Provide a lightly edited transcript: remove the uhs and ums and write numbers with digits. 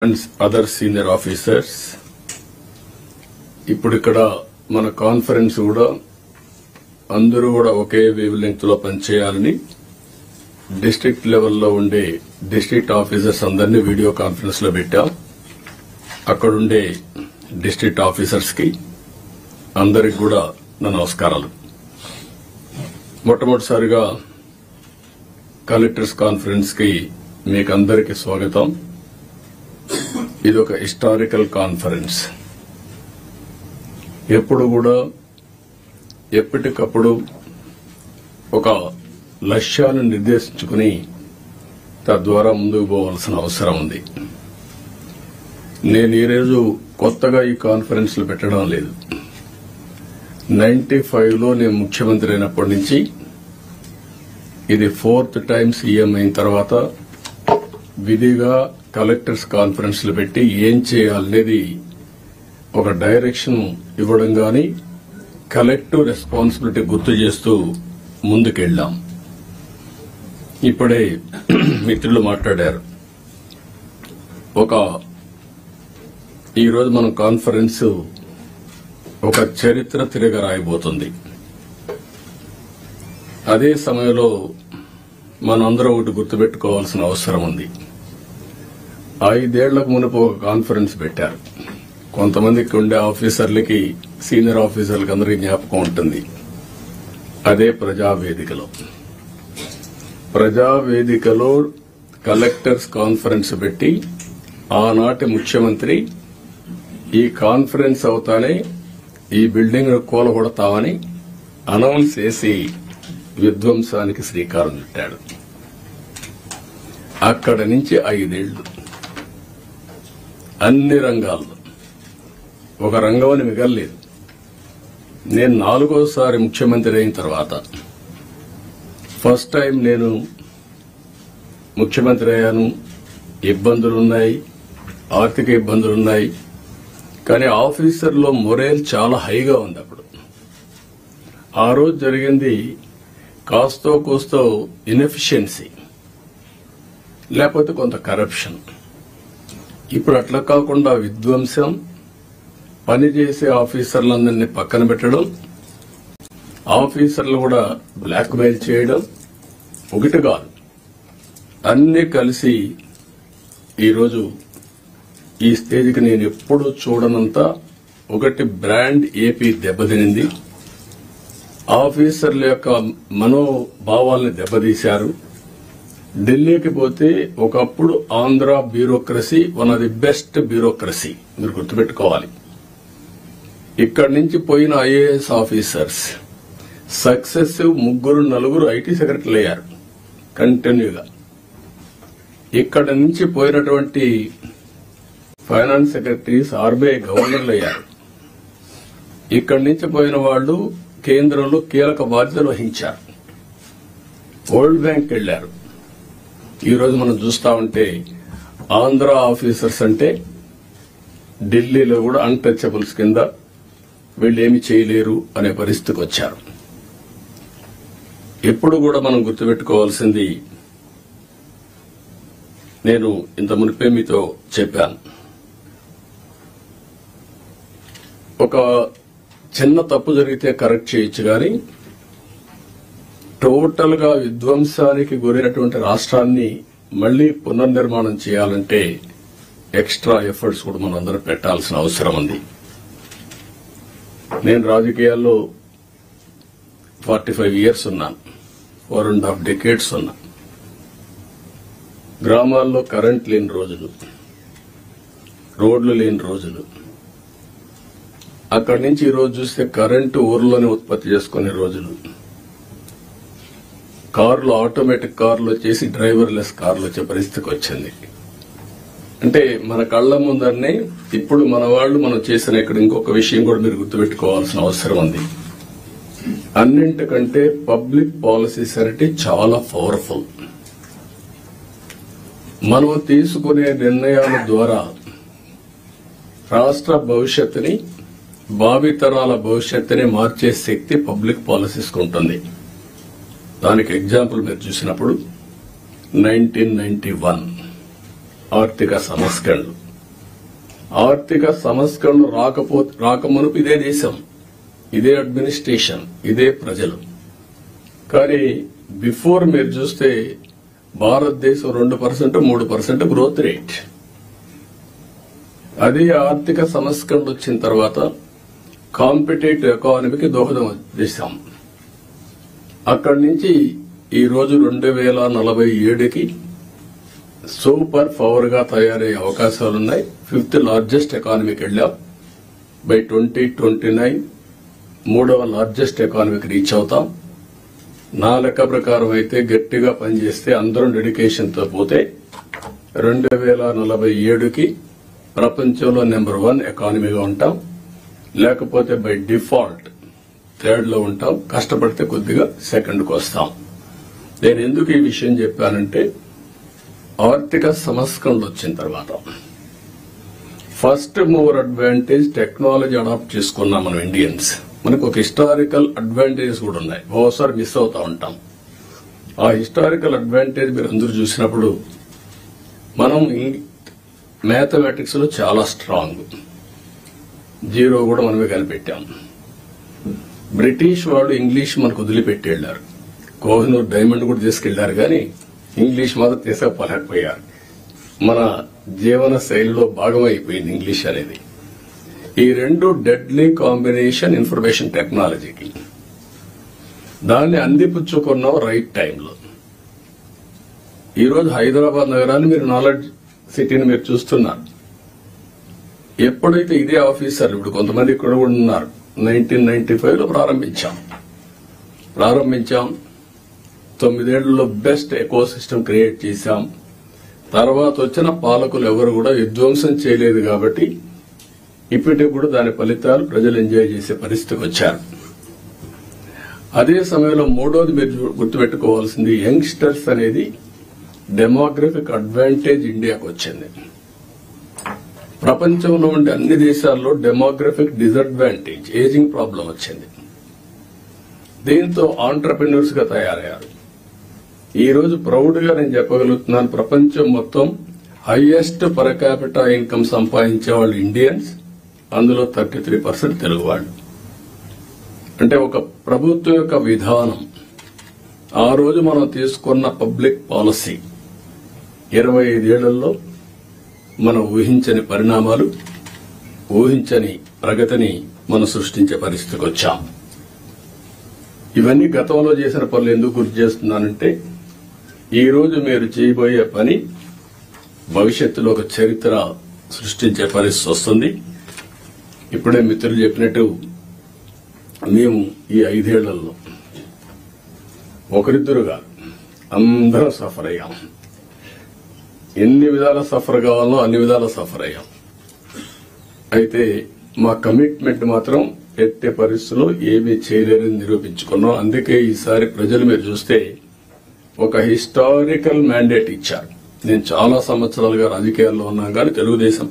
and other senior officers. ఇప్పుడు ఇక్కడ మన కాన్ఫరెన్స్ కూడా అందరూ కూడా ఒకే వేవ్ లెంగ్త్ లో పనిచేయాలని డిస్ట్రిక్ట్ లెవెల్లో ఉండే డిస్ట్రిక్ట్ ఆఫీసర్స్ అందరినీ వీడియో కాన్ఫరెన్స్ లో పెట్టాం. అక్కడుండే డిస్ట్రిక్ట్ ఆఫీసర్స్ కి అందరికి కూడా నా నమస్కారాలు. మొట్టమొదటిసారిగా కలెక్టర్స్ కాన్ఫరెన్స్ కి మీకు అందరికీ స్వాగతం. ఇది ఒక హిస్టారికల్ కాన్ఫరెన్స్. ఎప్పుడు కూడా ఎప్పటికప్పుడు ఒక లక్ష్యాన్ని నిర్దేశించుకుని తద్వారా ముందుకు పోవాల్సిన అవసరం ఉంది. నేను ఈరోజు కొత్తగా ఈ కాన్ఫరెన్స్లు పెట్టడం లేదు. 95లో నేను ముఖ్యమంత్రి అయినప్పటి నుంచి ఇది 4th టైం సీఎం అయిన తర్వాత విధిగా కలెక్టర్స్ కాన్ఫరెన్స్లు పెట్టి ఏం చేయాలనేది ఒక డైరెక్షన్ ఇవ్వడం గాని కలెక్టివ్ రెస్పాన్సిబిలిటీ గుర్తు చేస్తూ ముందుకెళ్లాం. ఇప్పుడే మిత్రులు మాట్లాడారు. ఈరోజు మనం కాన్ఫరెన్స్ ఒక చరిత్ర తిరగ రాయబోతుంది. అదే సమయంలో మనందరం ఒకటి గుర్తుపెట్టుకోవాల్సిన అవసరం ఉంది. 5 ఏళ్లకు మునుపు ఒక కాన్ఫరెన్స్ పెట్టారు. కొంతమందికి ఉండే ఆఫీసర్లకి, సీనియర్ ఆఫీసర్లకి అందరికీ జ్ఞాపకం ఉంటుంది. అదే ప్రజావేదికలో కలెక్టర్స్ కాన్ఫరెన్స్ పెట్టి ఆనాటి ముఖ్యమంత్రి ఈ కాన్ఫరెన్స్ అవుతానే ఈ బిల్డింగ్ కూలగొడతామని అనౌన్స్ చేసి విధ్వంసానికి శ్రీకారం చుట్టాడు. అక్కడి నుంచి 5 ఏళ్లు అన్ని రంగాల్లో ఒక రంగం అని మిగల్లేదు. నేను 4వసారి ముఖ్యమంత్రి అయిన తర్వాత ఫస్ట్ టైం నేను ముఖ్యమంత్రి అయ్యాను. ఇబ్బందులున్నాయి, ఆర్థిక ఇబ్బందులున్నాయి. కానీ ఆఫీసర్లో మొరేల్ చాలా హైగా ఉంది. అప్పుడు ఆ రోజు జరిగింది కాస్తో కూస్తో ఇన్ఎఫిషియన్సీ, లేకపోతే కొంత కరప్షన్. ఇప్పుడు అట్లా కాకుండా విధ్వంసం, పనిచేసే ఆఫీసర్లందరినీ పక్కన పెట్టడం, ఆఫీసర్లు కూడా బ్లాక్ మెయిల్ చేయడం, ఒకటి కాదు అన్ని కలిసి ఈరోజు ఈ స్టేజ్కి నేను ఎప్పుడూ చూడనంత ఒకటి బ్రాండ్ ఏపీ దెబ్బతినింది. ఆఫీసర్ల యొక్క మనోభావాల్ని దెబ్బతీశారు. ఢిల్లీకి పోతే ఒకప్పుడు Andhra bureaucracy one of the best bureaucracy, మీరు గుర్తుపెట్టుకోవాలి. ఇక్కడి నుంచి పోయిన ఐఏఎస్ ఆఫీసర్స్ సక్సెసివ్ 3-4 ఐటీ సెక్రటరీలు అయ్యారు కంటిన్యూగా. ఇక్కడి నుంచి పోయినటువంటి ఫైనాన్స్ సెక్రటరీస్ ఆర్బీఐ గవర్నర్లు అయ్యారు. ఇక్కడి నుంచి పోయిన వాళ్లు కేంద్రంలో కీలక బాధ్యతలు వహించారు. వరల్డ్ బ్యాంక్ వెళ్లారు. ఈ రోజు మనం చూస్తా ఉంటే ఆంధ్ర ఆఫీసర్స్ అంటే ఢిల్లీలో కూడా అన్టచబుల్స్ కింద వీళ్ళేమి చేయలేరు అనే పరిస్థితికి వచ్చారు. ఎప్పుడు కూడా మనం గుర్తుపెట్టుకోవాల్సింది, నేను ఇంత మునిపే మీతో చెప్పాను, ఒక చిన్న తప్పు జరిగితే కరెక్ట్ చేయొచ్చు కానీ టోటల్ గా విధ్వంసానికి గురైనటువంటి రాష్ట్రాన్ని మళ్లీ పునర్నిర్మాణం చేయాలంటే ఎక్స్ట్రా ఎఫర్ట్స్ కూడా మనందరం పెట్టాల్సిన అవసరం ఉంది. నేను రాజకీయాల్లో 45 years ఉన్నాను, 4.5 decades ఉన్నా. గ్రామాల్లో కరెంట్ లేని రోజులు, రోడ్లు లేని రోజులు. అక్కడి నుంచి ఈ రోజు చూస్తే కరెంటు ఊర్లోనే ఉత్పత్తి చేసుకునే రోజులు. కార్లు, ఆటోమేటిక్ కార్లు వచ్చేసి డ్రైవర్లెస్ కార్లు వచ్చే పరిస్థితికి వచ్చింది. అంటే మన కళ్ల ముందరనే ఇప్పుడు మన వాళ్ళు మనం చేసిన ఇక్కడ ఇంకొక విషయం కూడా మీరు గుర్తుపెట్టుకోవాల్సిన అవసరం ఉంది. అన్నింటికంటే పబ్లిక్ పాలసీస్ అనేవి చాలా పవర్ఫుల్. మనం తీసుకునే నిర్ణయాల ద్వారా రాష్ట్ర భవిష్యత్తుని, భావితరాల భవిష్యత్తుని మార్చే శక్తి పబ్లిక్ పాలసీస్ ఉంటుంది. దానికి ఎగ్జాంపుల్ మీరు చూసినప్పుడు 1991 ఆర్థిక సంస్కరణలు ఆర్థిక సంస్కరణలు రాకమునుపు ఇదే దేశం, ఇదే అడ్మినిస్ట్రేషన్, ఇదే ప్రజలు. కానీ బిఫోర్ మీరు చూస్తే భారతదేశం 2%, 3% గ్రోత్ రేట్. అదే ఆర్థిక సంస్కరణలు వచ్చిన తర్వాత కాంపిటేటివ్ ఎకానమీకి దోహదం చేశాం. అక్కడి నుంచి ఈ రోజు 2047కి సూపర్ పవర్ గా తయారయ్యే అవకాశాలున్నాయి. 5th లార్జెస్ట్ ఎకానమీకి వెళ్ళాం. బై 2029 3వ లార్జెస్ట్ ఎకానమీకి రీచ్ అవుతాం. నా లెక్క ప్రకారం అయితే గట్టిగా పనిచేస్తే అందరం డెడికేషన్ తో పోతే 2047కి ప్రపంచంలో నెంబర్ 1 ఎకానమీగా ఉంటాం. లేకపోతే బై డిఫాల్ట్ 3rd లో ఉంటాం. కష్టపడితే కొద్దిగా 2ndకు వస్తాం. నేను ఎందుకు ఈ విషయం చెప్పానంటే ఆర్థిక సంస్కరణలు వచ్చిన తర్వాత first mover advantage technology adopt చేసుకున్నాం మనం ఇండియన్స్. మనకు ఒక హిస్టారికల్ అడ్వాంటేజెస్ కూడా ఉన్నాయి, ఓసారి మిస్ అవుతా ఉంటాం. ఆ హిస్టారికల్ అడ్వాంటేజ్ మీరు అందరూ చూసినప్పుడు మనం మ్యాథమెటిక్స్ లో చాలా స్ట్రాంగ్, 0 కూడా మనమే కనిపెట్టాం. బ్రిటిష్ వాళ్ళు ఇంగ్లీష్ మనకు వదిలిపెట్టి వెళ్లారు. కోహినూర్ డైమండ్ కూడా తీసుకెళ్లారు, కానీ ఇంగ్లీష్ మాత్రం తీసుకుపోలేకపోయారు. మన జీవన శైలిలో భాగమైపోయింది ఇంగ్లీష్ అనేది. ఈ 2 డెడ్లీ కాంబినేషన్ ఇన్ఫర్మేషన్ టెక్నాలజీకి. దాన్ని అందిపుచ్చుకున్నాం రైట్ టైంలో. ఈరోజు హైదరాబాద్ నగరాన్ని మీరు నాలెడ్జ్ సిటీని మీరు చూస్తున్నారు. ఎప్పుడైతే ఇదే ఆఫీసర్లు ఇప్పుడు కొంతమంది ఇక్కడ కూడా ఉన్నారు, 1995లో ప్రారంభించాం. 9 ఏళ్లలో బెస్ట్ ఎకో సిస్టమ్ క్రియేట్ చేశాం. తర్వాత వచ్చిన పాలకులు ఎవరు కూడా విధ్వంసం చేయలేదు కాబట్టి ఇప్పటికి కూడా దాని ఫలితాలు ప్రజలు ఎంజాయ్ చేసే పరిస్థితికి వచ్చారు. అదే సమయంలో 3వది మీరు గుర్తుపెట్టుకోవాల్సింది యంగ్స్టర్స్ అనేది డెమోగ్రఫిక్ అడ్వాంటేజ్ ఇండియాకు వచ్చింది. ప్రపంచంలో ఉండే అన్ని దేశాల్లో డెమోగ్రఫిక్ డిసడ్వాంటేజ్, ఏజింగ్ ప్రాబ్లం వచ్చింది. దీంతో ఆంటర్ప్రెన్యూర్స్ గా తయారయ్యారు. ఈ రోజు ప్రౌడ్ గా నేను చెప్పగలుగుతున్నాను, ప్రపంచం మొత్తం హైయెస్ట్ పర్ క్యాపిటా ఇన్కమ్ సంపాదించే వాళ్ళు ఇండియన్స్, అందులో 33% తెలుగు వాళ్ళు. అంటే ఒక ప్రభుత్వం యొక్క విధానం, ఆ రోజు మనం తీసుకున్న పబ్లిక్ పాలసీ 25 ఏళ్లలో మనం ఊహించని పరిణామాలు, ఊహించని ప్రగతిని మనం సృష్టించే పరిస్థితికి వచ్చాం. ఇవన్నీ గతంలో చేసిన పనులు ఎందుకు గుర్తు చేస్తున్నానంటే ఈ రోజు మీరు చేయబోయే పని భవిష్యత్తులో ఒక చరిత్ర సృష్టించే పరిస్థితి వస్తుంది. ఇప్పుడే మిత్రులు చెప్పినట్టు మేము ఈ 5 ఏళ్లలో ఒకరిద్దరుగా అందరం సఫర్ అయ్యాం. ఎన్ని విధాల సఫర్ కావాలో అన్ని విధాల సఫర్ అయ్యాం. అయితే మా కమిట్మెంట్ మాత్రం ఎట్టి పరిస్థితుల్లో ఏమీ చేయలేరని నిరూపించుకున్నాం. అందుకే ఈసారి ప్రజలు మీరు చూస్తే ఒక హిస్టారికల్ మ్యాండేట్ ఇచ్చారు. నేను చాలా సంవత్సరాలుగా రాజకీయాల్లో ఉన్నాను, కానీ తెలుగుదేశం